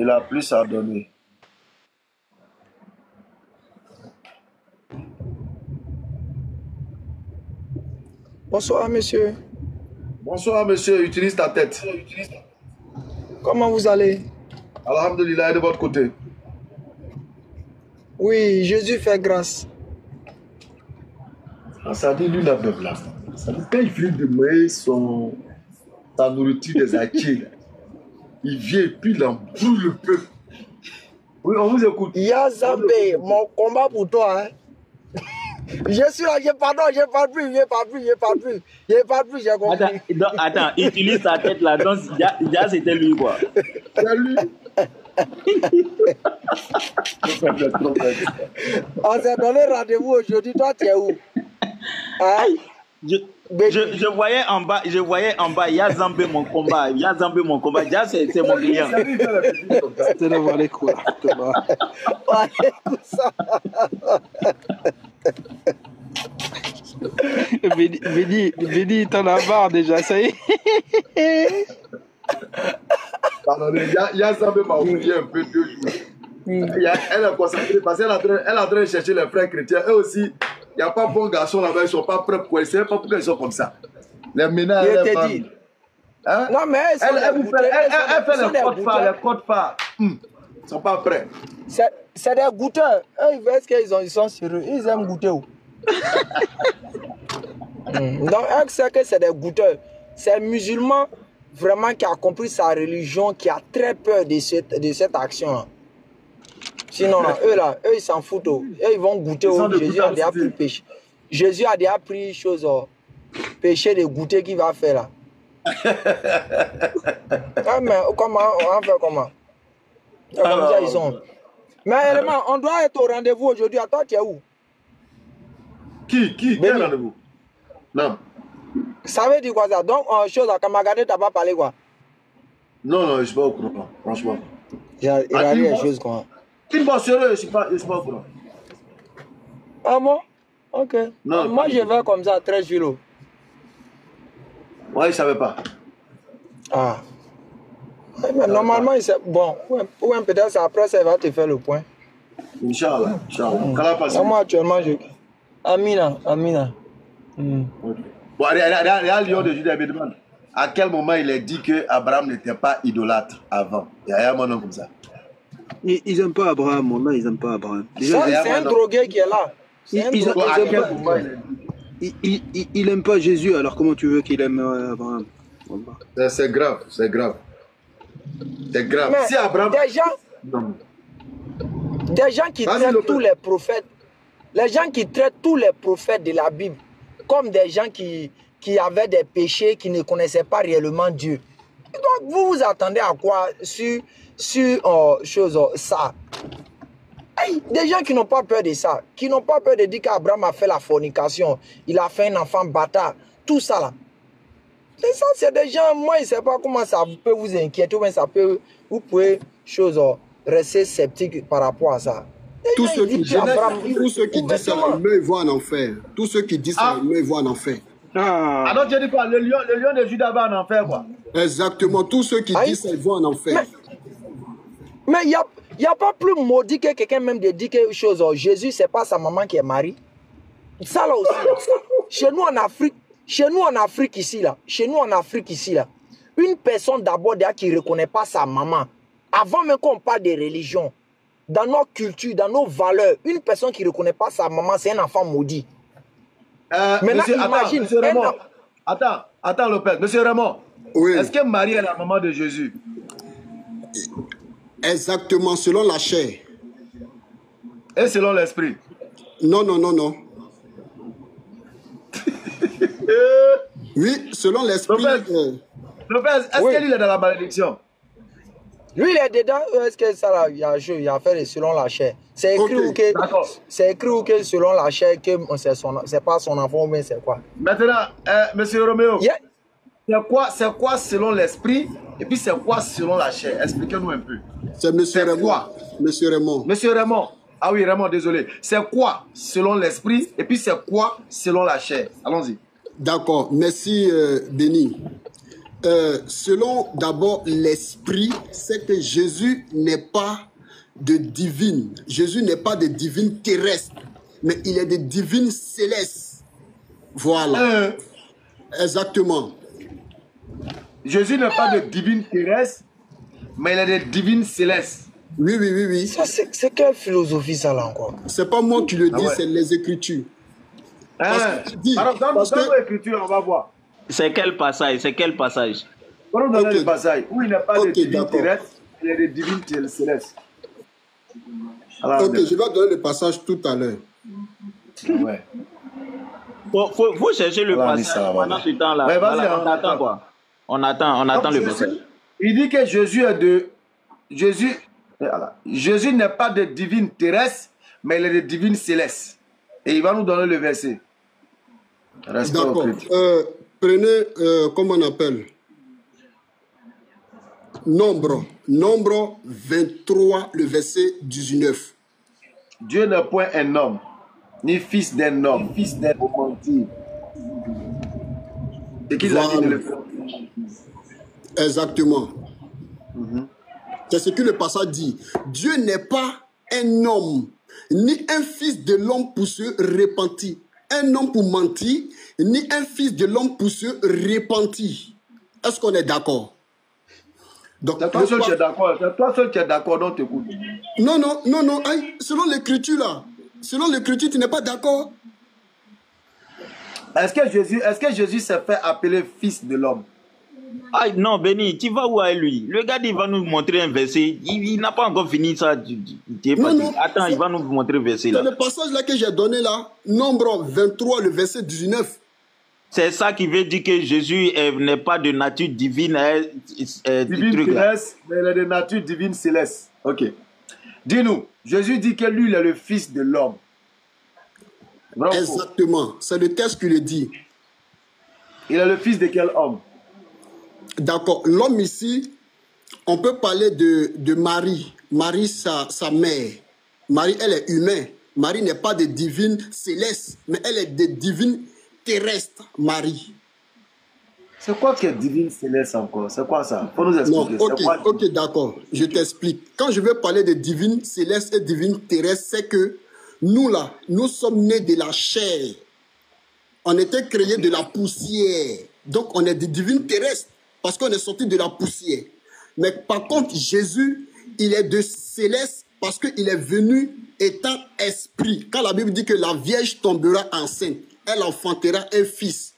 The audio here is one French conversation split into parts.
Il a plus à donner. Bonsoir, monsieur. Bonsoir, monsieur. Utilise ta tête. Comment vous allez? Alhamdulillah, et de votre côté. Oui, Jésus fait grâce. Ça dit, lui, la beuve là. Ça dit, quand il finit de manger sa nourriture des acquis, il vient et puis il embrouille le peuple. Oui, on vous écoute. Yazambé, mon combat pour toi. Hein? Je suis là, je pardon, je parle plus, j'ai compris. Attends, utilise ta tête là, donc déjà c'était lui quoi. C'est lui. On s'est donné rendez-vous aujourd'hui, toi tu es où? Hein? Je voyais en bas, il y a Zambé mon combat, déjà c'est mon client. C'est d'avoir les coups. Béni, t'en as marre déjà, ça y est. Pardonnez, Yazambé m'a oublié un peu 2 jours. Elle est concentrée parce qu'elle est en train de chercher les frères chrétiens. Eux aussi, il n'y a pas bon garçon là-bas, ils ne sont pas prêts pour elles. C'est pas pourquoi ils sont comme ça. Les ménages, les femmes. Hein? Non, mais elle fait les codes phares. Ils ne sont pas prêts. C'est des goûteurs. Eux, ils veulent qu'ils sont sur eux. Ils aiment goûter. Donc, elle sait que c'est des goûteurs. C'est un musulman vraiment qui a compris sa religion, qui a très peur de cette action-là. Sinon, là, eux, ils s'en foutent. Eux, ils vont goûter. Jésus a déjà pris péché. Jésus a déjà pris chose, péché de goûter qu'il va faire là. Ah, mais comment on va faire comment? Comme ça, ils sont. Mais élément, on doit être au rendez-vous aujourd'hui. À toi, tu es où? Quel rendez-vous? Non. Ça veut dire quoi ça? Donc, chose à Kamagade, t'as pas parlé quoi? Non, je ne suis pas au courant, franchement. Il a dit des choses quoi. Sérieux, je ne suis pas au courant. Ah bon? Ok. Non, moi, je vais comme ça, 13 kilos. Moi, je ne savais pas. Ah. Mais normalement, il sait. Bon, ouais, peut-être après, ça va te faire le point. Inch'Allah. Moi, actuellement, je. Amina. Okay. Bon, regarde Lion de Juda me demande à quel moment il est dit que Abraham n'était pas idolâtre avant. Il y a un nom comme ça. Ils n'aiment pas Abraham, là, ils n'aiment pas Abraham. C'est un drogué qui est là. Il n'aime pas Jésus, alors comment tu veux qu'il aime Abraham? C'est grave. C'est grave. Mais si Abraham... Des gens qui traitent tous les prophètes, tous les prophètes de la Bible comme des gens qui avaient des péchés, qui ne connaissaient pas réellement Dieu. Donc vous vous attendez à quoi sur ça? Hey, des gens qui n'ont pas peur de ça, qui n'ont pas peur de dire qu'Abraham a fait la fornication, il a fait un enfant bâtard, tout ça là. Et ça, c'est des gens, moi, je ne sais pas comment ça peut vous inquiéter, mais ça peut, vous pouvez, rester sceptique par rapport à ça. Tous ceux qui disent ça, ils vont en enfer. Tous ceux qui disent ça, ils vont en enfer. Alors tu dis quoi? Le lion de Juda va en enfer quoi? Exactement, tous ceux qui disent ça, ils vont en enfer. Mais il n'y a pas plus maudit que quelqu'un même de dire quelque chose. Jésus, c'est pas sa maman qui est mariée. Ça là aussi. Chez nous en Afrique ici là, une personne d'abord qui ne reconnaît pas sa maman, avant même qu'on parle de religion, dans nos cultures, dans nos valeurs, une personne qui ne reconnaît pas sa maman, c'est un enfant maudit. Maintenant, imagine. Attends, Lopez. Monsieur Raymond, oui. Est-ce que Marie est la maman de Jésus? Exactement, selon la chair. Et selon l'esprit? Non. Oui, selon l'esprit. Lopez, est-ce que lui est dans la malédiction? Lui, il est dedans, est-ce que ça là, il a fait selon la chair? C'est écrit ou que selon la chair, que c'est pas son enfant, mais c'est quoi? Maintenant, monsieur Roméo, yeah. C'est quoi selon l'esprit et puis c'est quoi selon la chair? Expliquez-nous un peu. C'est monsieur Raymond. Monsieur Raymond. Monsieur Raymond. Ah oui, Raymond, désolé. C'est quoi selon l'esprit et puis c'est quoi selon la chair? Allons-y. D'accord, merci Béni. selon d'abord l'esprit, c'est que Jésus n'est pas de divine. Jésus n'est pas de divine terrestre, mais il est de divine céleste. Voilà. Exactement. Jésus n'est pas de divine terrestre, mais il est de divine céleste. Oui, oui, oui, oui. Ça, c'est quelle philosophie ça là encore? C'est pas moi qui le dis, ouais. c'est les Écritures. Dans l'Écriture, on va voir. C'est quel passage? C'est quel passage? On nous donne le passage où il n'est pas de divine terrestre, il est de divine céleste. Alors, ok, je vais donner le passage tout à l'heure. Ouais. Faut chercher le Voilà, passage pendant ce temps-là. Ouais, Voilà, on attend quoi? On attend le passage. Il dit que Jésus est de... Jésus n'est pas de divine terrestre, mais il est de divine céleste. Et il va nous donner le verset. D'accord. Prenez, comment on appelle? Nombre 23, le verset 19. Dieu n'est point un homme, ni fils d'un homme, fils d'un mentir. C'est qu'il a dit de le faire. Exactement. C'est ce que le passage dit. Dieu n'est pas un homme, ni un fils de l'homme pour se repentir. Un homme pour mentir, ni un fils de l'homme pour se repentir. Est-ce qu'on est d'accord? Donc, c'est toi seul qui es d'accord. C'est toi seul qui es d'accord, donc t'écoutes. Non, non, non, non. Selon l'écriture là, selon l'écriture, tu n'es pas d'accord? Est-ce que Jésus s'est fait appeler fils de l'homme? Ah non, Béni, tu vas où avec lui? Le gars, il va nous montrer un verset. Il n'a pas encore fini ça. Non, attends, il va nous montrer le verset là. C'est le passage là que j'ai donné là, Nombre 23, le verset 19. C'est ça qui veut dire que Jésus n'est pas de nature divine. Divine céleste, mais il est de nature divine céleste. Ok. Dis-nous, Jésus dit que lui, il est le fils de l'homme. Exactement, c'est le texte qui le dit. Il est le fils de quel homme? D'accord, l'homme ici, on peut parler de Marie. Marie, sa mère. Marie, elle est humaine. Marie n'est pas de divine céleste, mais elle est de divine terrestre, Marie. C'est quoi qui est divine céleste encore? C'est quoi ça? Faut nous expliquer. Non, ok, d'accord, je t'explique. Quand je veux parler de divine céleste et divine terrestre, c'est que nous là, nous sommes nés de la chair. On était créés de la poussière. Donc on est des divines terrestres parce qu'on est sorti de la poussière. Mais par contre, Jésus, il est de céleste parce qu'il est venu étant esprit. Quand la Bible dit que la Vierge tombera enceinte, elle enfantera un fils.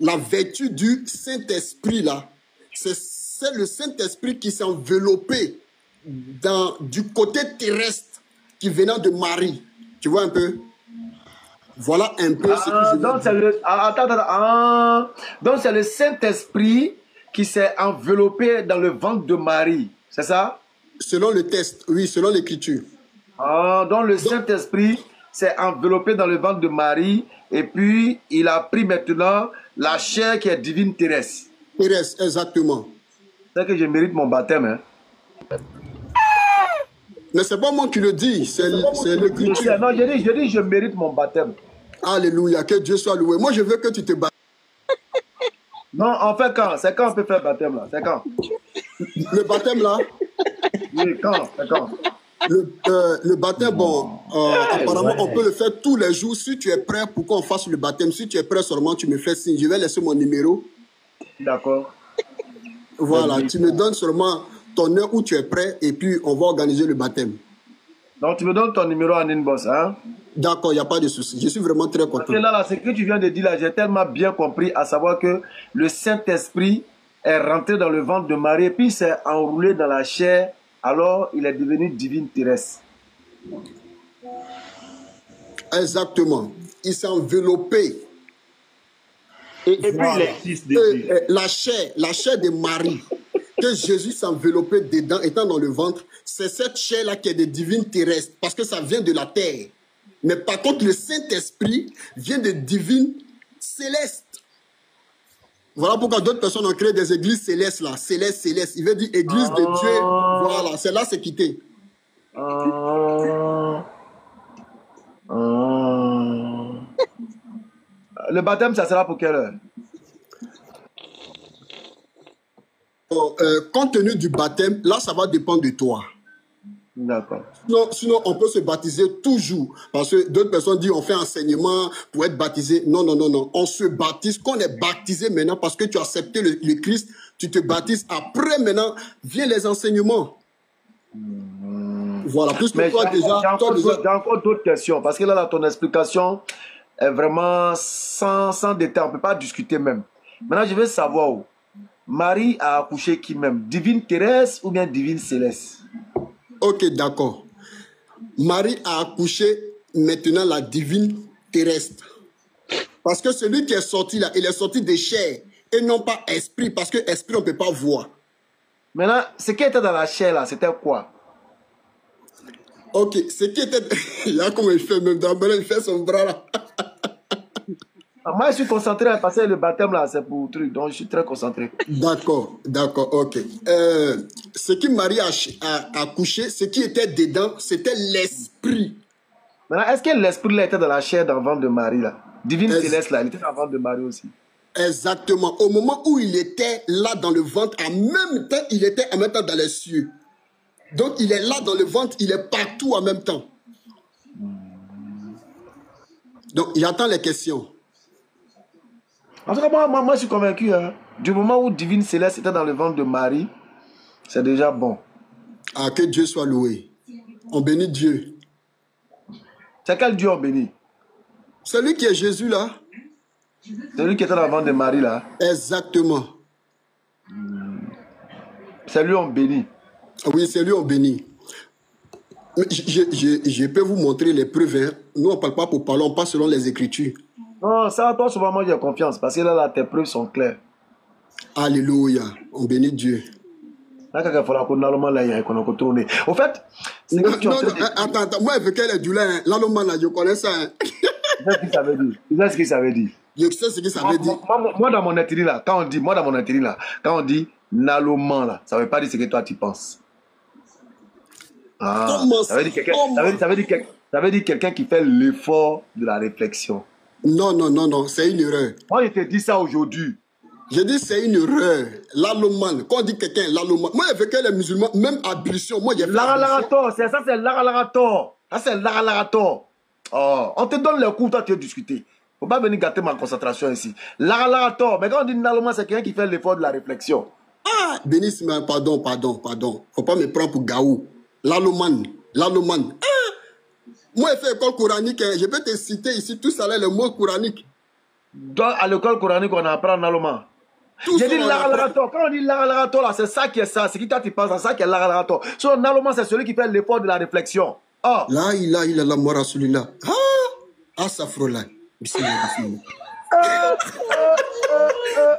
La vertu du Saint-Esprit là, c'est le Saint-Esprit qui s'est enveloppé du côté terrestre qui venait de Marie. Tu vois un peu? Voilà un peu ce que je veux dire. Donc c'est le Saint-Esprit qui s'est enveloppé dans le ventre de Marie. C'est ça? Selon le texte, oui, selon l'écriture. Donc le Saint-Esprit s'est enveloppé dans le ventre de Marie et puis il a pris maintenant la chair qui est divine terrestre. Terrestre, exactement. C'est que je mérite mon baptême. Hein? Mais c'est pas moi qui le dis, c'est l'écriture. Non, je dis je mérite mon baptême. Alléluia, que Dieu soit loué. Moi, je veux que tu te baptises. Non, en fait, quand? C'est quand on peut faire le baptême là? C'est quand? Le baptême là? Oui, quand? C'est quand? Le baptême, bon, apparemment, on peut le faire tous les jours. Si tu es prêt pour qu'on fasse le baptême, si tu es prêt seulement, tu me fais signe. Je vais laisser mon numéro. D'accord. Voilà, tu me donnes seulement ton heure où tu es prêt et puis on va organiser le baptême. Donc, tu me donnes ton numéro en inbox, hein? D'accord, il n'y a pas de souci. Je suis vraiment très content. Parce que là, ce que tu viens de dire, là, j'ai tellement bien compris, à savoir que le Saint-Esprit est rentré dans le ventre de Marie et puis s'est enroulé dans la chair. Alors, il est devenu divine terrestre. Exactement. Il s'est enveloppé. Et voilà. Puis les fils de Dieu. La chair de Marie, que Jésus s'est enveloppé dedans, étant dans le ventre, c'est cette chair-là qui est de divine terrestre, parce que ça vient de la terre. Mais par contre, le Saint-Esprit vient de divine céleste. Voilà pourquoi d'autres personnes ont créé des églises célestes là. Céleste, céleste. Il veut dire église de Dieu. Voilà, c'est là, c'est quitté. Le baptême, ça sera pour quelle heure? compte tenu du baptême, là, ça va dépendre de toi. D'accord. Sinon, on peut se baptiser toujours. Parce que d'autres personnes disent on fait enseignement pour être baptisé. Non, non, non, non. On se baptise. Quand on est baptisé maintenant, parce que tu as accepté le Christ, tu te baptises. Après, maintenant, viennent les enseignements. Voilà. Plus que toi, déjà. J'ai encore d'autres questions. Parce que là, ton explication est vraiment sans détail. On ne peut pas discuter même. Maintenant, je veux savoir où. Marie a accouché qui même? Divine Thérèse ou bien Divine Céleste? Ok, d'accord. Marie a accouché maintenant la divine terrestre. Parce que celui qui est sorti là, il est sorti de chair et non pas esprit. Parce que esprit, on ne peut pas voir. Maintenant, ce qui était dans la chair là, c'était quoi? Ok, ce qui était... Il y a comment il fait même dans il fait son bras là. Moi, je suis concentré parce que le baptême là, c'est pour truc. Donc, je suis très concentré. D'accord, d'accord, ok. Ce qui Marie a accouché, ce qui était dedans, c'était l'esprit. Maintenant, est-ce que l'esprit là était dans la chair dans le ventre de Marie là? Divine Céleste là, il était dans le ventre de Marie aussi. Exactement. Au moment où il était là dans le ventre, en même temps, il était en même temps dans les cieux. Donc, il est là dans le ventre, il est partout en même temps. Donc, il attend les questions. En tout cas, moi je suis convaincu. Hein. Du moment où Divine Céleste était dans le ventre de Marie, c'est déjà bon. Ah, que Dieu soit loué. On bénit Dieu. C'est quel Dieu on bénit? Celui qui est Jésus là. Celui qui était dans le ventre de Marie là. Exactement. C'est lui on bénit. Oui, c'est lui on bénit. Je peux vous montrer les preuves. Hein. Nous, on ne parle pas pour parler, on parle selon les Écritures. Non, ça, toi, souvent, moi, j'ai confiance. Parce que là, tes preuves sont claires. Alléluia. On bénit Dieu. Là, quand il faut la connaître, là, il y a qu'on a tourné. Au fait, c'est que tu attends. Moi, avec elle est du lait. L'allemand, là, je connais ça. Hein. Tu sais ce que ça veut dire. Tu sais ce que ça veut dire. Je sais ce que ça veut dire. Moi, dans mon intérêt, là, quand on dit naloman, là, ça ne veut pas dire ce que toi, tu penses. Ah, ça veut dire quelqu'un qui fait l'effort de la réflexion. Non, c'est une erreur. Moi, je te dis ça aujourd'hui. Je dis c'est une erreur. L'allemand, quand on dit quelqu'un, l'allemand, moi, avec les musulmans, même ablution, moi, j'ai fait Laralarator, c'est Laralarator. Ça, c'est Laralarator. Oh, on te donne le cours, toi, tu veux discuter. Faut pas venir gâter ma concentration ici. Laralarator, mais quand on dit l'allemand, c'est quelqu'un qui fait l'effort de la réflexion. Ah, bénissime, pardon. Faut pas me prendre pour Gaou. L'allemand. Moi, j'ai fait école coranique. Je peux te citer ici tout ça, là, le mot coranique. À l'école coranique, on apprend en allemand. J'ai dit l'aralarator. Quand on dit l'aralarator, là, c'est ça qui est ça. C'est qui toi tu penses à ça qui est l'aralarator. Sur en allemand, c'est celui qui fait l'effort de la réflexion. Oh. Là, il a la mort à celui-là. Ah, ça frôle là.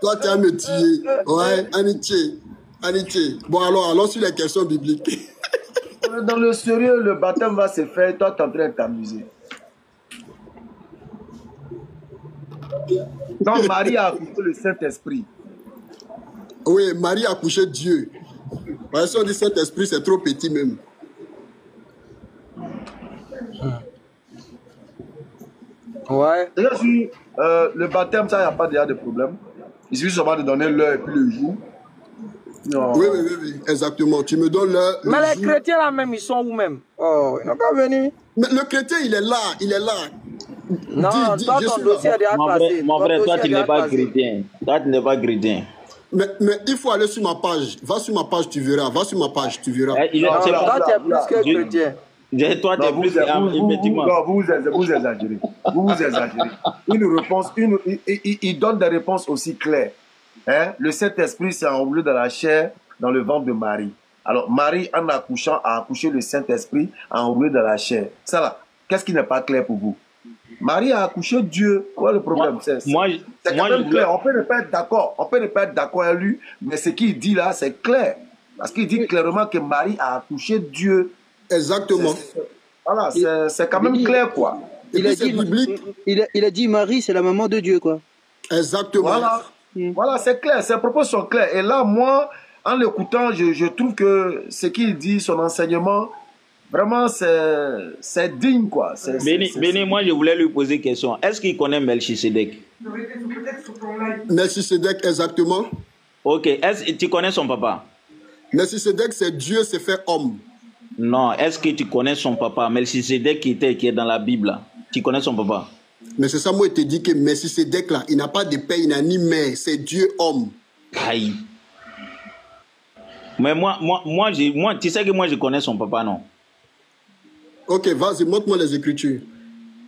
Toi, tu as me tuer. Ouais, amitié. Bon, alors, allons sur les questions bibliques. Dans le sérieux, le baptême va se faire. Toi, tu es en train de t'amuser. Quand Marie a accouché le Saint-Esprit. Oui, Marie a accouché Dieu. Parce qu'on dit Saint-Esprit, c'est trop petit même. Ouais. Le baptême, ça, il n'y a pas déjà de problème. Il suffit seulement de donner l'heure et puis le jour. Non. Oui, exactement. Tu me donnes l'heure. Mais les chrétiens là même, ils sont où même? Oh, ils n'ont pas venu. Mais le chrétien, il est là. Non, toi, ton dossier est déjà passé. Mon frère, toi, tu n'es pas chrétien. Toi, tu n'es pas chrétien. Mais il faut aller sur ma page. Va sur ma page, tu verras. Toi, tu es plus que chrétien. Toi, tu es plus effectivement. Vous exagérez. Une réponse, il donne des réponses aussi claires. Hein? Le Saint-Esprit s'est enroulé dans la chair, dans le ventre de Marie. Alors, Marie, en accouchant, a accouché le Saint-Esprit, enroulé dans la chair. Ça là, qu'est-ce qui n'est pas clair pour vous? Marie a accouché Dieu. Quoi le problème? C'est quand même clair. On peut ne pas être d'accord. avec lui, mais ce qu'il dit là, c'est clair. Parce qu'il dit clairement que Marie a accouché Dieu. Exactement. Voilà, c'est quand même clair, quoi. Il a dit Marie, c'est la maman de Dieu, quoi. Exactement. Voilà, c'est clair. Ses propos sont clairs. Et là, moi, en l'écoutant, je trouve que ce qu'il dit, son enseignement, vraiment, c'est digne, quoi. Béni, moi, je voulais lui poser une question. Est-ce qu'il connaît Melchisedec? Melchisedec, exactement. Ok, est-ce que tu connais son papa? Melchisedec, c'est Dieu s'est fait homme. Non, est-ce que tu connais son papa? Melchisedec qui est dans la Bible, là. Tu connais son papa? Mais c'est ça, moi, je te dis que Melchisedec, là, il n'a pas de père, il n'a ni mère. C'est Dieu homme. Aïe. Mais moi, tu sais que moi, je connais son papa, non? Ok, vas-y, montre-moi les Écritures.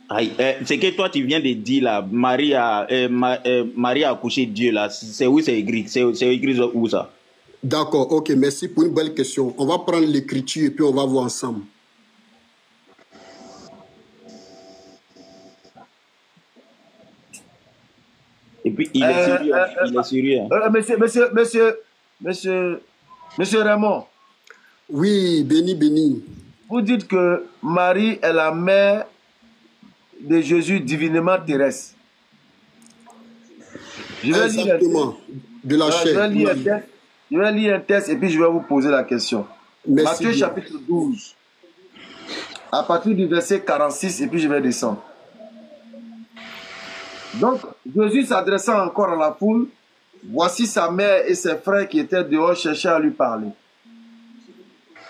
Aïe, c'est que toi, tu viens de dire, là, Marie a accouché de Dieu, là. C'est où c'est écrit? C'est écrit où, ça? D'accord, ok, merci pour une belle question. On va prendre l'Écriture et puis on va voir ensemble. Et puis, il est sérieux. Monsieur Raymond. Oui, béni. Vous dites que Marie est la mère de Jésus divinement terrestre. Exactement, de la chair. Je vais lire un texte et puis je vais vous poser la question. Merci Matthieu bien. chapitre 12, à partir du verset 46 et puis je vais descendre. Donc, Jésus s'adressant encore à la foule, voici sa mère et ses frères qui étaient dehors cherchaient à lui parler.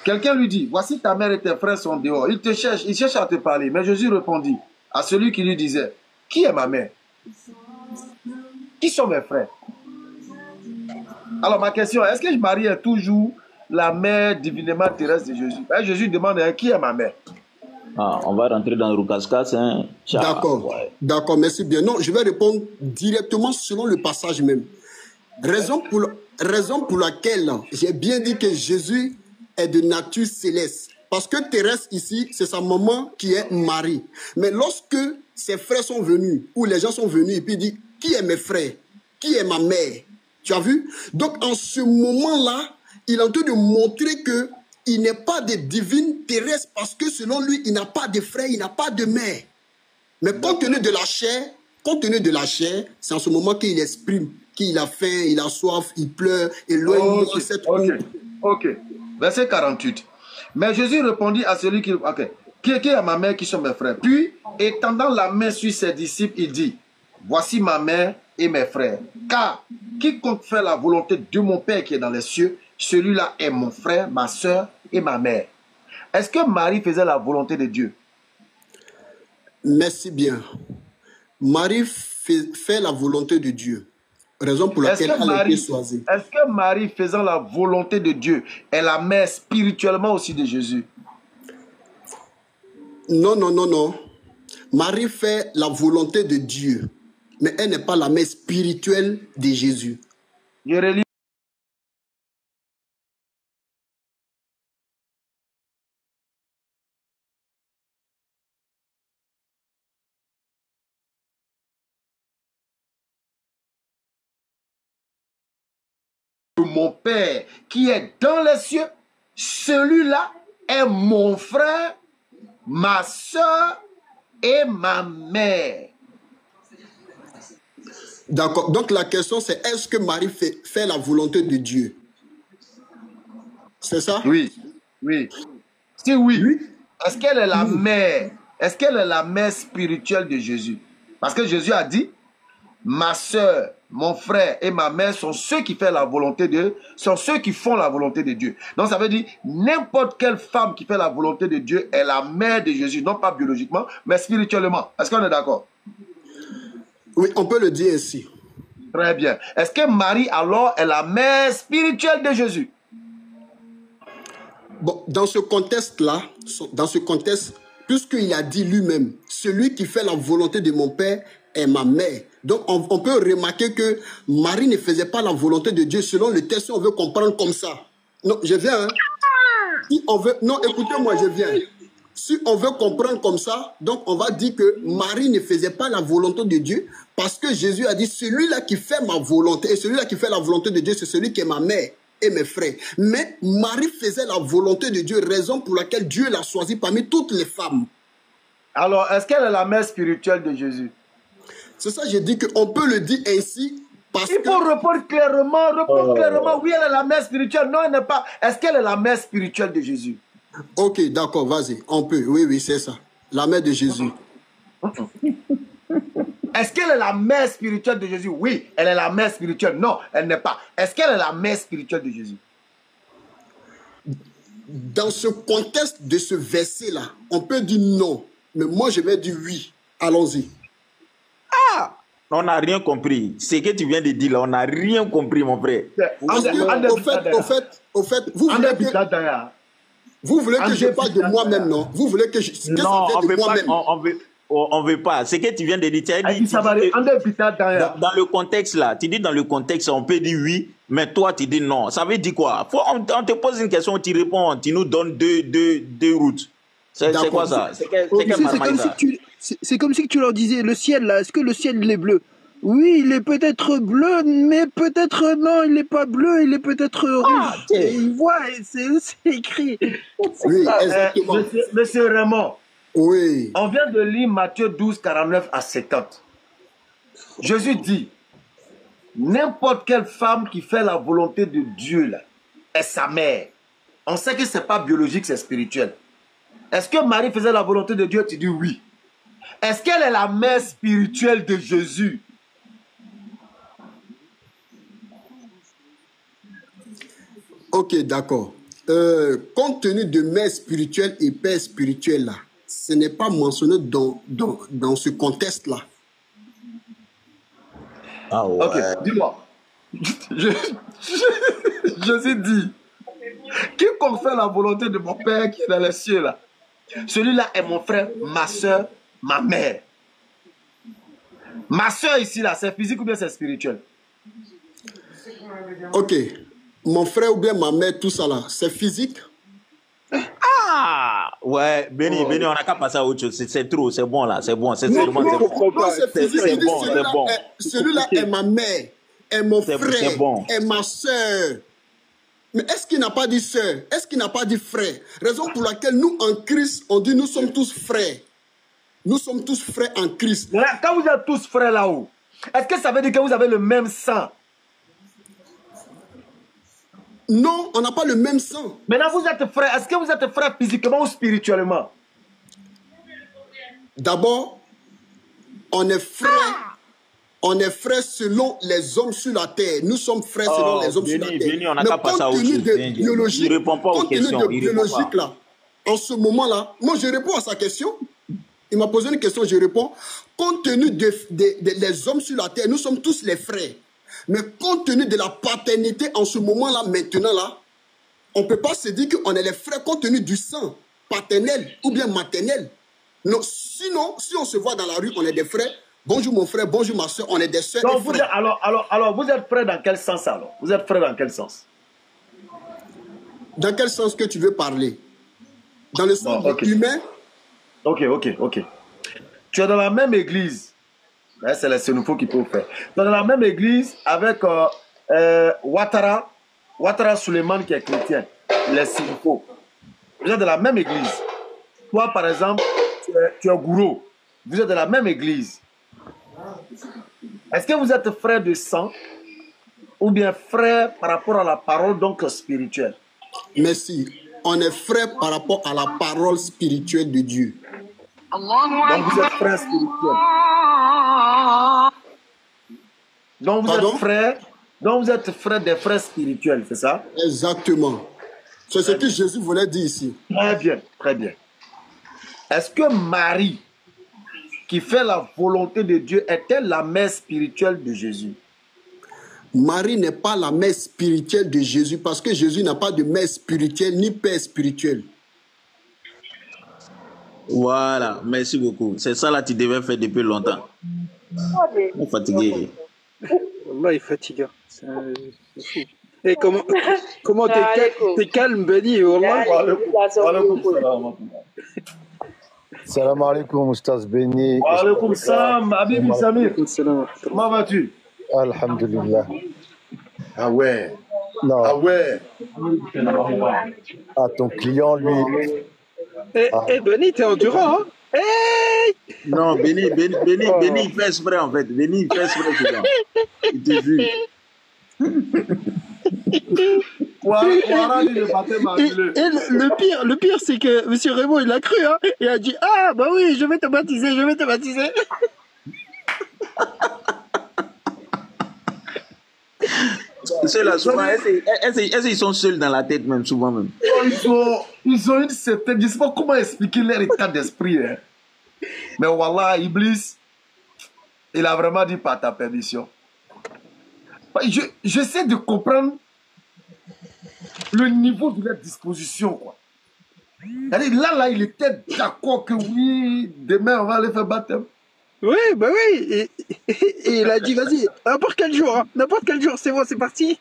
Quelqu'un lui dit, voici ta mère et tes frères sont dehors. Ils cherchent à te parler. Mais Jésus répondit à celui qui lui disait, qui est ma mère? Qui sont mes frères? Alors ma question, est-ce que Marie est toujours la mère divinement terrestre de Jésus? Et Jésus demande, qui est ma mère? Ah, on va rentrer dans le roucascas. Hein. D'accord, ouais. D'accord, merci bien. Non, je vais répondre directement selon le passage même. Raison pour laquelle j'ai bien dit que Jésus est de nature céleste. Parce que terrestre ici, c'est sa maman qui est Marie. Mais lorsque ses frères sont venus, ou les gens sont venus, et puis il dit, qui est mes frères? Qui est ma mère? Tu as vu? Donc en ce moment-là, il est en train de montrer que il n'est pas de divine terrestre parce que selon lui, il n'a pas de frère, il n'a pas de mère. Mais compte tenu de la chair, c'est en ce moment qu'il exprime qu'il a faim, il a soif, il pleure, et loin de cette Ok. Verset 48. Mais Jésus répondit à celui qui... Ok. Qui est ma mère, qui sont mes frères? Puis, étendant la main sur ses disciples, il dit, voici ma mère et mes frères. Car quiconque fait la volonté de mon Père qui est dans les cieux, celui-là est mon frère, ma soeur et ma mère. Est-ce que Marie faisait la volonté de Dieu? Merci bien. Marie fait la volonté de Dieu. Raison pour laquelle elle a été choisie. Est-ce que Marie faisant la volonté de Dieu est la mère spirituellement aussi de Jésus? Non. Marie fait la volonté de Dieu, mais elle n'est pas la mère spirituelle de Jésus. Je relis. Mon Père qui est dans les cieux, celui-là est mon frère, ma soeur et ma mère. D'accord. Donc la question c'est, est-ce que Marie fait la volonté de Dieu? C'est ça? Oui. Si oui, est-ce qu'elle est la mère? Est-ce qu'elle est la mère spirituelle de Jésus? Parce que Jésus a dit, ma soeur, mon frère et ma mère sont ceux qui font la volonté de Dieu, sont ceux qui font la volonté de Dieu. Donc ça veut dire, n'importe quelle femme qui fait la volonté de Dieu est la mère de Jésus, non pas biologiquement, mais spirituellement. Est-ce qu'on est d'accord? Oui, on peut le dire ainsi. Très bien. Est-ce que Marie alors est la mère spirituelle de Jésus? Bon, dans ce contexte-là, puisqu'il a dit lui-même, celui qui fait la volonté de mon Père est ma mère. Donc, on peut remarquer que Marie ne faisait pas la volonté de Dieu selon le texte, si on veut comprendre comme ça. Non, je viens. Hein. Si on veut, non, écoutez-moi, je viens. Si on veut comprendre comme ça, donc on va dire que Marie ne faisait pas la volonté de Dieu parce que Jésus a dit, celui-là qui fait ma volonté, et celui-là qui fait la volonté de Dieu, c'est celui qui est ma mère et mes frères. Mais Marie faisait la volonté de Dieu, raison pour laquelle Dieu l'a choisie parmi toutes les femmes. Alors, est-ce qu'elle est la mère spirituelle de Jésus? C'est ça, j'ai dit qu'on peut le dire ainsi parce que... Il faut répondre clairement. Oui, elle est la mère spirituelle. Non, elle n'est pas. Est-ce qu'elle est la mère spirituelle de Jésus? Ok, d'accord, vas-y, on peut. Oui, c'est ça. La mère de Jésus. Est-ce qu'elle est la mère spirituelle de Jésus? Oui, elle est la mère spirituelle. Non, elle n'est pas. Est-ce qu'elle est la mère spirituelle de Jésus? Dans ce contexte de ce verset-là, on peut dire non. Mais moi, je vais dire oui. Allons-y. Ah, on n'a rien compris. Ce que tu viens de dire là, on n'a rien compris, mon frère. Parce que, au fait, vous voulez que je parle de moi-même, non? Vous voulez que je... Non, on veut pas. Ce que tu viens de dire, tu as dit, dans le contexte là, tu dis dans le contexte, on peut dire oui, mais toi tu dis non. Ça veut dire quoi? On te pose une question, tu réponds, tu nous donnes deux routes. C'est quoi ça? C'est comme si tu leur disais, le ciel là, est-ce que le ciel il est bleu? Oui, il est peut-être bleu, mais peut-être non, il n'est pas bleu, il est peut-être rouge. Il voit, c'est écrit. Oui, exactement. Monsieur Raymond, oui. On vient de lire Matthieu 12, 49 à 50. Jésus dit, n'importe quelle femme qui fait la volonté de Dieu là, est sa mère. On sait que ce n'est pas biologique, c'est spirituel. Est-ce que Marie faisait la volonté de Dieu? Tu dis oui. Est-ce qu'elle est la mère spirituelle de Jésus? Ok, d'accord. Compte tenu de mère spirituelle et père spirituel là, ce n'est pas mentionné dans ce contexte-là. Ah ouais. Ok, dis-moi. Jésus dit, quiconque fait la volonté de mon Père qui est dans les cieux là, celui-là est mon frère, ma soeur, ma mère. Ma soeur ici là, c'est physique ou bien c'est spirituel? Ok. Mon frère ou bien ma mère, tout ça là, c'est physique? Ah ouais, Béni, on n'a qu'à passer à autre chose. C'est trop, c'est bon là, c'est bon, c'est bon. C'est bon. Celui-là est ma mère, est mon frère, est ma soeur. Mais est-ce qu'il n'a pas dit sœur? Est-ce qu'il n'a pas dit frère? Raison pour laquelle nous en Christ, on dit nous sommes tous frères. Nous sommes tous frères en Christ. Quand vous êtes tous frères là-haut, est-ce que ça veut dire que vous avez le même sang? Non, on n'a pas le même sang. Maintenant, vous êtes frères. Est-ce que vous êtes frères physiquement ou spirituellement? D'abord, on est frères. On est frères selon les hommes sur la terre. Nous sommes frères selon les hommes sur la terre. On n'a qu'à passer à autre chose. Biologique, il répond pas aux questions. Compte tenu de biologique là, en ce moment-là, moi je réponds à sa question. Il m'a posé une question, je réponds. Compte tenu des hommes sur la terre, nous sommes tous les frères. Mais compte tenu de la paternité en ce moment-là, maintenant là, on ne peut pas se dire qu'on est les frères compte tenu du sang paternel ou bien maternel. Non, sinon, si on se voit dans la rue, on est des frères. Bonjour mon frère, bonjour ma soeur, on est des soeurs. Donc, alors, vous êtes frères dans quel sens alors? Vous êtes frères dans quel sens? Dans quel sens que tu veux parler? Dans le sens humain? Ok. Tu es dans la même église. C'est les Sénoufos qui peuvent faire. Tu es dans la même église avec Ouattara Suleiman qui est chrétien. Les Sénoufos. Vous êtes dans la même église. Toi, par exemple, tu es gourou. Vous êtes dans la même église. Est-ce que vous êtes frère de sang ou bien frère par rapport à la parole donc spirituelle? Merci. On est frère par rapport à la parole spirituelle de Dieu. Donc vous êtes frère spirituel. Donc vous êtes frère des frères spirituels, c'est ça? Exactement. C'est ce que Jésus voulait dire ici. Très bien, très bien. Est-ce que Marie, qui fait la volonté de Dieu, est-elle la mère spirituelle de Jésus? Marie n'est pas la mère spirituelle de Jésus parce que Jésus n'a pas de mère spirituelle ni père spirituel. Voilà, merci beaucoup. C'est ça là que tu devais faire depuis longtemps. On est fatigué. Là, il est fatigué. C'est fou. Et comment t'es calme, Benny? Salam alaikum, Oustaz Benny. Wa alaikum salam, Habibi Samir. Comment vas-tu? Alhamdulillah. Ah ouais. Non. Ah ouais. Ah, ton client, lui. Benny, t'es endurant, hein? Hey! Non, Benny, il fait exprès en fait. Benny, il fait exprès, ce gars. Il te jure. Le pire, c'est que M. Raymond, il a cru, hein. Il a dit, ah, bah oui, je vais te baptiser. Ceux-là, souvent, est-ce qu'ils sont seuls dans la tête, même, souvent même? Ils ont une certaine... Je ne sais pas comment expliquer leur état d'esprit. Hein. Mais Wallah, Iblis, il a vraiment dit par ta permission. J'essaie de comprendre le niveau de leur disposition, quoi. Là, il était d'accord que oui, demain, on va aller faire baptême. Oui, bah oui. Et il a dit, vas-y, n'importe quel jour, c'est bon, c'est parti.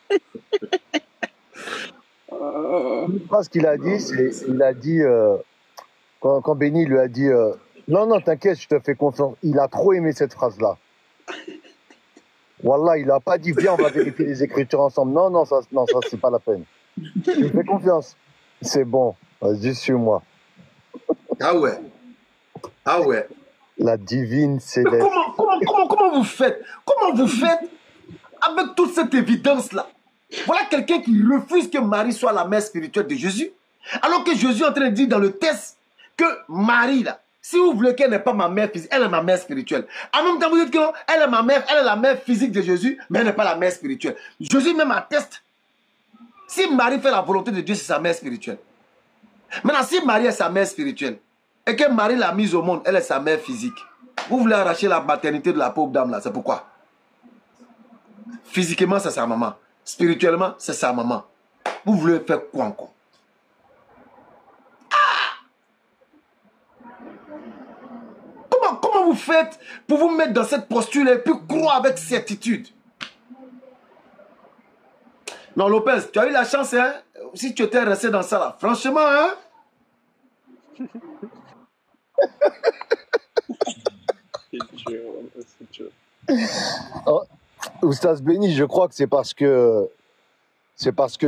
Une phrase qu'il a dit, il a dit, quand Benny lui a dit, non, non, t'inquiète, je te fais confiance. Il a trop aimé cette phrase-là. Wallah, il n'a pas dit, viens, on va vérifier les écritures ensemble. Non, non, ça c'est pas la peine. Je me fais confiance. C'est bon, vas-y, suis-moi. Ah ouais. Ah ouais. La divine céleste. Comment vous faites? Comment vous faites avec toute cette évidence-là? Voilà quelqu'un qui refuse que Marie soit la mère spirituelle de Jésus. Alors que Jésus est en train de dire dans le texte que Marie, là, si vous voulez qu'elle n'est pas ma mère physique, elle est ma mère spirituelle. En même temps, vous dites que non, elle est ma mère, elle est la mère physique de Jésus, mais elle n'est pas la mère spirituelle. Jésus même atteste. Si Marie fait la volonté de Dieu, c'est sa mère spirituelle. Maintenant, si Marie est sa mère spirituelle, et que Marie l'a mise au monde, elle est sa mère physique. Vous voulez arracher la maternité de la pauvre dame là, c'est pourquoi? Physiquement, c'est sa maman. Spirituellement, c'est sa maman. Vous voulez faire quoi encore? Comment vous faites pour vous mettre dans cette posture et puis croire avec certitude? Non, Lopez, tu as eu la chance, hein? Si tu étais resté dans ça là, franchement, hein? Oh, Oustaz Benny, je crois que c'est parce que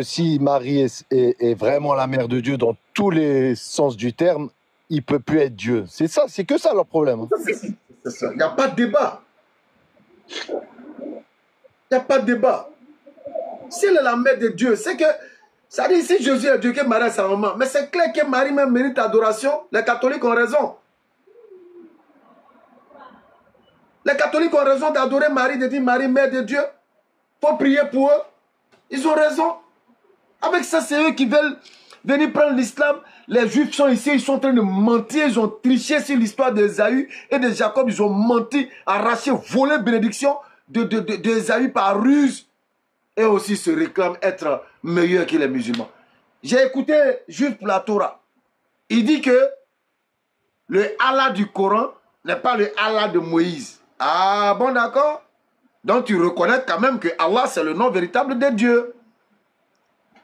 si Marie est vraiment la mère de Dieu dans tous les sens du terme, il ne peut plus être Dieu. C'est ça, c'est que ça leur problème. C'est ça. Il n'y a pas de débat. Il n'y a pas de débat. Si elle est la mère de Dieu, c'est que, ça dit si Jésus est Dieu, que Marie est sa maman. Mais c'est clair que Marie même mérite adoration. Les catholiques ont raison. Les catholiques ont raison d'adorer Marie, de dire Marie, mère de Dieu. Il faut prier pour eux. Ils ont raison. Avec ça, c'est eux qui veulent venir prendre l'islam. Les juifs sont ici, ils sont en train de mentir. Ils ont triché sur l'histoire d'Ésaü et de Jacob. Ils ont menti, arraché, volé bénédiction d'Ésaü par ruse. Et aussi se réclament être meilleurs que les musulmans. J'ai écouté Juif pour la Torah. Il dit que le Allah du Coran n'est pas le Allah de Moïse. Ah bon, d'accord? Donc tu reconnais quand même que Allah c'est le nom véritable de Dieu.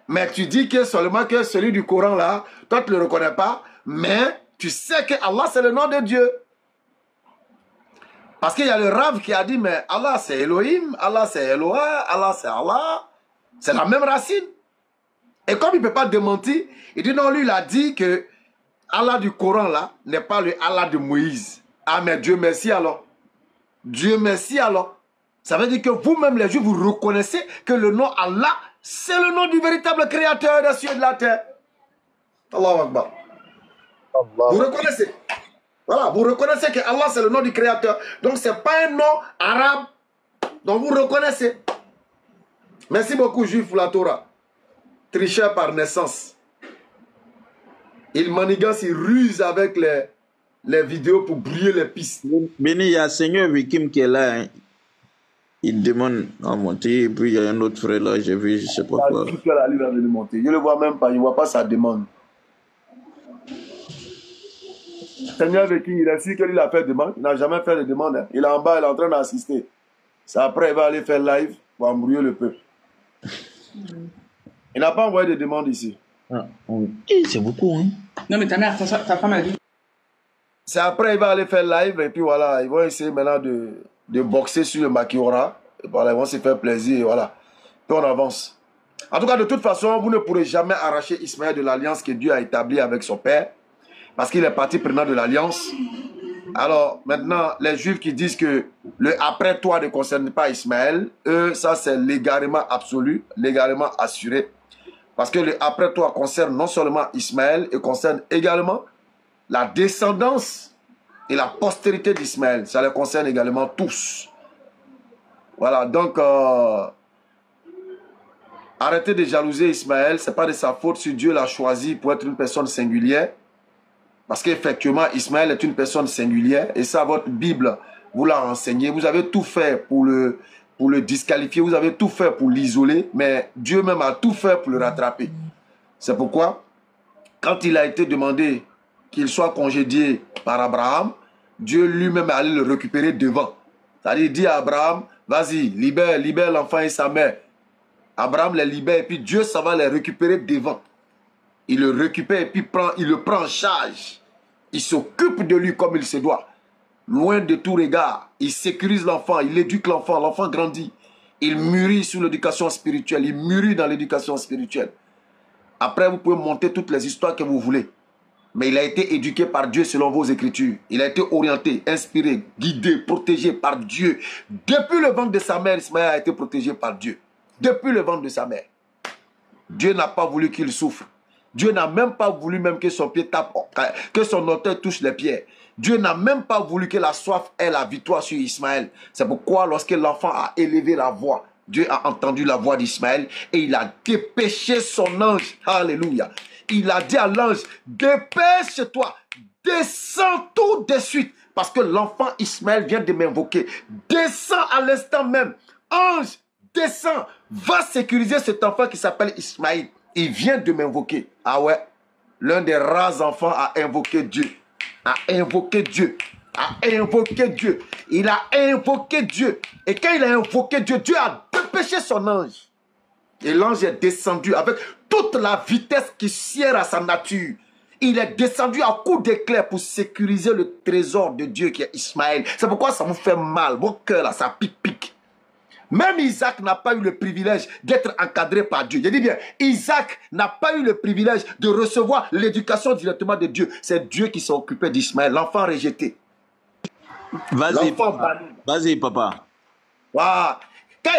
Mais tu dis que seulement que celui du Coran là, toi tu ne le reconnais pas, mais tu sais que Allah c'est le nom de Dieu. Parce qu'il y a le Rav qui a dit, mais Allah c'est Elohim, Allah c'est Eloah, Allah c'est Allah. C'est la même racine. Et comme il ne peut pas démentir, il dit non, lui il a dit que Allah du Coran là n'est pas le Allah de Moïse. Ah mais Dieu merci alors. Dieu merci alors. Ça veut dire que vous-même les Juifs, vous reconnaissez que le nom Allah, c'est le nom du véritable créateur des cieux et de la terre. Allahu Akbar. Vous reconnaissez. Voilà, vous reconnaissez que Allah c'est le nom du créateur. Donc ce n'est pas un nom arabe. Donc vous reconnaissez. Merci beaucoup Juif pour la Torah. Tricheur par naissance. Il manigance, il ruse avec les vidéos pour brouiller les pistes. Béni, il y a Seigneur Vikim qui est là. Hein. Il demande à monter. Et puis il y a un autre frère là, j'ai vu, je ne sais pas quoi. Je ne le vois même pas, il ne voit pas sa demande. Seigneur Vikim, il a su qu'il a fait demande. Il n'a jamais fait de demande. Hein. Il est en bas, il est en train d'assister. C'est après, il va aller faire live pour embrouiller le peuple. Il n'a pas envoyé de demande ici. Ah, c'est beaucoup, hein. Non, mais ta mère, ta femme a dit. C'est après, il va aller faire live et puis voilà, ils vont essayer maintenant de boxer sur le Makiora. Et voilà, ils vont se faire plaisir et voilà. Puis on avance. En tout cas, de toute façon, vous ne pourrez jamais arracher Ismaël de l'alliance que Dieu a établie avec son père. Parce qu'il est parti prenant de l'alliance. Alors, maintenant, les Juifs qui disent que le après toi ne concerne pas Ismaël, eux, ça c'est légalement absolu, légalement assuré. Parce que le après toi concerne non seulement Ismaël, et concerne également la descendance et la postérité d'Ismaël. Ça les concerne également tous. Voilà, donc, arrêtez de jalouser Ismaël. Ce n'est pas de sa faute si Dieu l'a choisi pour être une personne singulière. Parce qu'effectivement, Ismaël est une personne singulière. Et ça, votre Bible vous l'a renseigné. Vous avez tout fait pour le disqualifier. Vous avez tout fait pour l'isoler. Mais Dieu même a tout fait pour le rattraper. C'est pourquoi, quand il a été demandé qu'il soit congédié par Abraham, Dieu lui-même allait le récupérer devant. C'est-à-dire, il dit à Abraham, vas-y, libère l'enfant et sa mère. Abraham les libère et puis Dieu, ça va les récupérer devant. Il le récupère et puis il le prend en charge. Il s'occupe de lui comme il se doit. Loin de tout regard. Il sécurise l'enfant, il éduque l'enfant, l'enfant grandit. Il mûrit sur l'éducation spirituelle, il mûrit dans l'éducation spirituelle. Après, vous pouvez monter toutes les histoires que vous voulez. Mais il a été éduqué par Dieu selon vos écritures. Il a été orienté, inspiré, guidé, protégé par Dieu. Depuis le ventre de sa mère, Ismaël a été protégé par Dieu. Depuis le ventre de sa mère. Dieu n'a pas voulu qu'il souffre. Dieu n'a même pas voulu même que son pied tape, que son orteil touche les pierres. Dieu n'a même pas voulu que la soif ait la victoire sur Ismaël. C'est pourquoi lorsque l'enfant a élevé la voix, Dieu a entendu la voix d'Ismaël et il a dépêché son ange. Alléluia. Il a dit à l'ange, dépêche-toi, descends tout de suite. Parce que l'enfant Ismaël vient de m'invoquer. Descends à l'instant même. Ange, descends, va sécuriser cet enfant qui s'appelle Ismaël. Il vient de m'invoquer. Ah ouais, l'un des rares enfants a invoqué Dieu. A invoqué Dieu. A invoqué Dieu. Il a invoqué Dieu. Et quand il a invoqué Dieu, Dieu a dépêché son ange. Et l'ange est descendu avec toute la vitesse qui sied à sa nature. Il est descendu à coups d'éclair pour sécuriser le trésor de Dieu qui est Ismaël. C'est pourquoi ça vous fait mal. Vos cœurs là, ça pique. Même Isaac n'a pas eu le privilège d'être encadré par Dieu. Je dis bien, Isaac n'a pas eu le privilège de recevoir l'éducation directement de Dieu. C'est Dieu qui s'est occupé d'Ismaël, l'enfant rejeté. Vas-y, papa. Vas-y, papa. Wow. Quand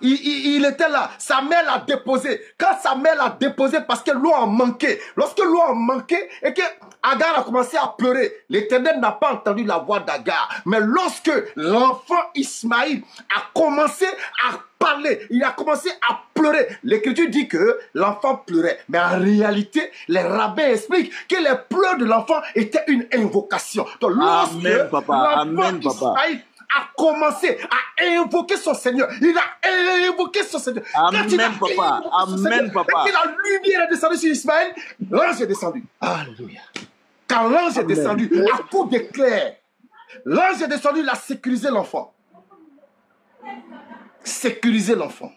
il était là, sa mère l'a déposé. Quand sa mère l'a déposé parce que l'eau en manquait. Lorsque l'eau en manquait et que Agar a commencé à pleurer, l'Éternel n'a pas entendu la voix d'Agar. Mais lorsque l'enfant Ismaël a commencé à parler, il a commencé à pleurer. L'Écriture dit que l'enfant pleurait. Mais en réalité, les rabbins expliquent que les pleurs de l'enfant étaient une invocation. Donc lorsque l'enfant Ismaël a commencé à invoquer son Seigneur. Il a invoqué son Seigneur. Amen, papa. Amen, papa. Et que la lumière est descendue sur Ismaël, l'ange est descendu. Alléluia. Quand l'ange est descendu, à coup d'éclair, l'ange est descendu, il a sécurisé l'enfant. Sécuriser l'enfant.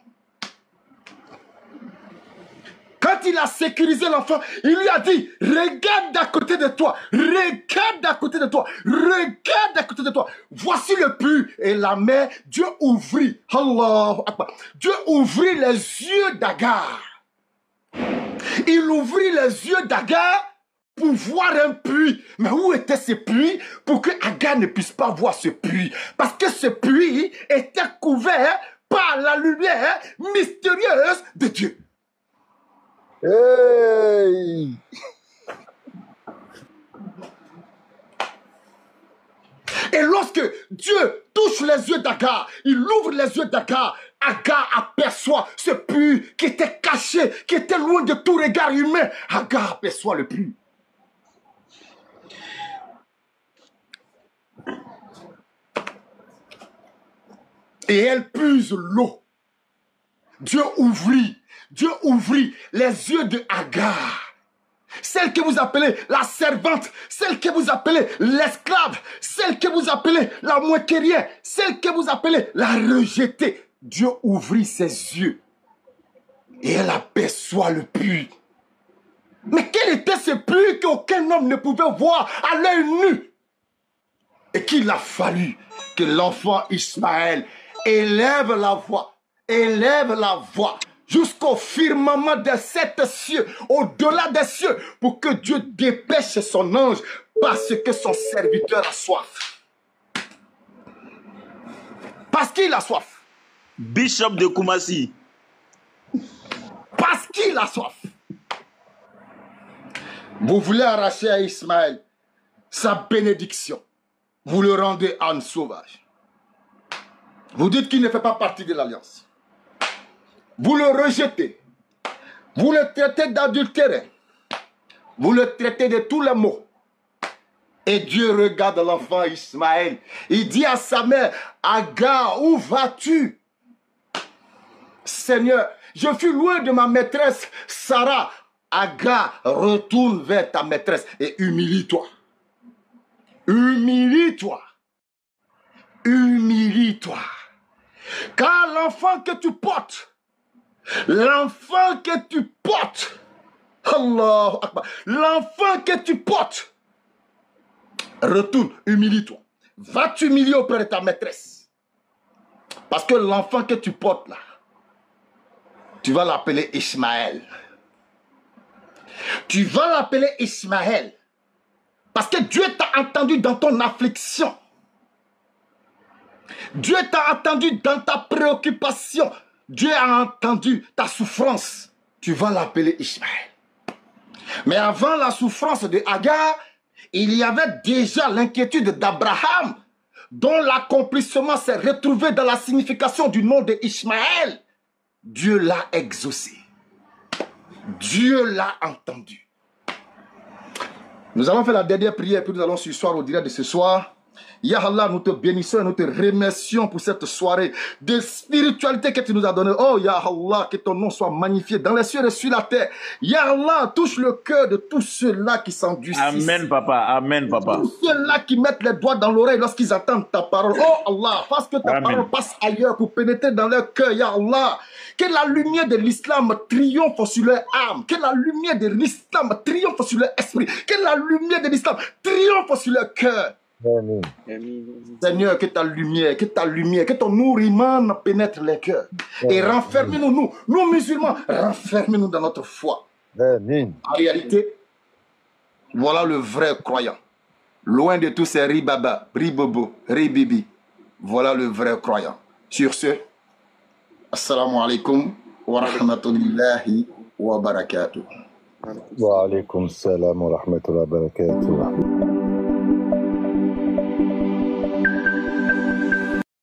Quand il a sécurisé l'enfant, il lui a dit, regarde à côté de toi, regarde à côté de toi, regarde à côté de toi. Voici le puits. Et la mère, Dieu ouvrit, Allahu Akbar, Dieu ouvrit les yeux d'Agar. Il ouvrit les yeux d'Agar pour voir un puits. Mais où était ce puits? Pour que Agar ne puisse pas voir ce puits. Parce que ce puits était couvert par la lumière mystérieuse de Dieu. Hey! Et lorsque Dieu touche les yeux d'Agar, il ouvre les yeux d'Agar, Agar aperçoit ce puits qui était caché, qui était loin de tout regard humain. Agar aperçoit le puits. Et elle puise l'eau. Dieu ouvrit les yeux de Agar. Celle que vous appelez la servante, celle que vous appelez l'esclave, celle que vous appelez la moquérière, celle que vous appelez la rejetée. Dieu ouvrit ses yeux et elle aperçoit le puits. Mais quel était ce puits qu'aucun homme ne pouvait voir à l'œil nu? Et qu'il a fallu que l'enfant Ismaël élève la voix jusqu'au firmament des 7 cieux, au-delà des cieux, pour que Dieu dépêche son ange parce que son serviteur a soif. Parce qu'il a soif. Bishop de Koumassi. Parce qu'il a soif. Vous voulez arracher à Ismaël sa bénédiction. Vous le rendez âne sauvage. Vous dites qu'il ne fait pas partie de l'alliance. Vous le rejetez. Vous le traitez d'adultère. Vous le traitez de tous les maux. Et Dieu regarde l'enfant Ismaël. Il dit à sa mère, Agar, où vas-tu? Seigneur, je fus loin de ma maîtresse Sarah. Agar, retourne vers ta maîtresse et humilie-toi. Humilie-toi. Humilie-toi. Car l'enfant que tu portes, l'enfant que tu portes, Allah Akbar, l'enfant que tu portes, retourne, humilie-toi. Va t'humilier auprès de ta maîtresse. Parce que l'enfant que tu portes là, tu vas l'appeler Ismaël. Tu vas l'appeler Ismaël. Parce que Dieu t'a entendu dans ton affliction. Dieu t'a entendu dans ta préoccupation. Dieu a entendu ta souffrance. Tu vas l'appeler Ismaël. Mais avant la souffrance de Agar, il y avait déjà l'inquiétude d'Abraham, dont l'accomplissement s'est retrouvé dans la signification du nom de Ismaël. Dieu l'a exaucé. Dieu l'a entendu. Nous allons faire la dernière prière, puis nous allons s'asseoir au direct de ce soir. Ya Allah, nous te bénissons et nous te remercions pour cette soirée de spiritualité que tu nous as donnée. Oh Ya Allah, que ton nom soit magnifié dans les cieux et sur la terre. Ya Allah, touche le cœur de tous ceux-là qui s'endurcissent. Amen, papa. Amen, papa. Tous ceux-là qui mettent les doigts dans l'oreille lorsqu'ils entendent ta parole. Oh Allah, fasse que ta parole passe ailleurs pour pénétrer dans leur cœur. Ya Allah, que la lumière de l'islam triomphe sur leur âme. Que la lumière de l'islam triomphe sur leur esprit. Que la lumière de l'islam triomphe sur leur cœur. Amen. Seigneur, que ta lumière, que ton nourriment pénètre les cœurs. Et renfermez-nous, nous musulmans, renfermez-nous dans notre foi. Amen. En réalité, voilà le vrai croyant. Loin de tous ces ribaba, ribobo, ribibi. Voilà le vrai croyant. Sur ce, assalamu alaikum wa rahmatullahi wa barakatuh. Wa alaikum salam wa rahmatullahi wa barakatuh.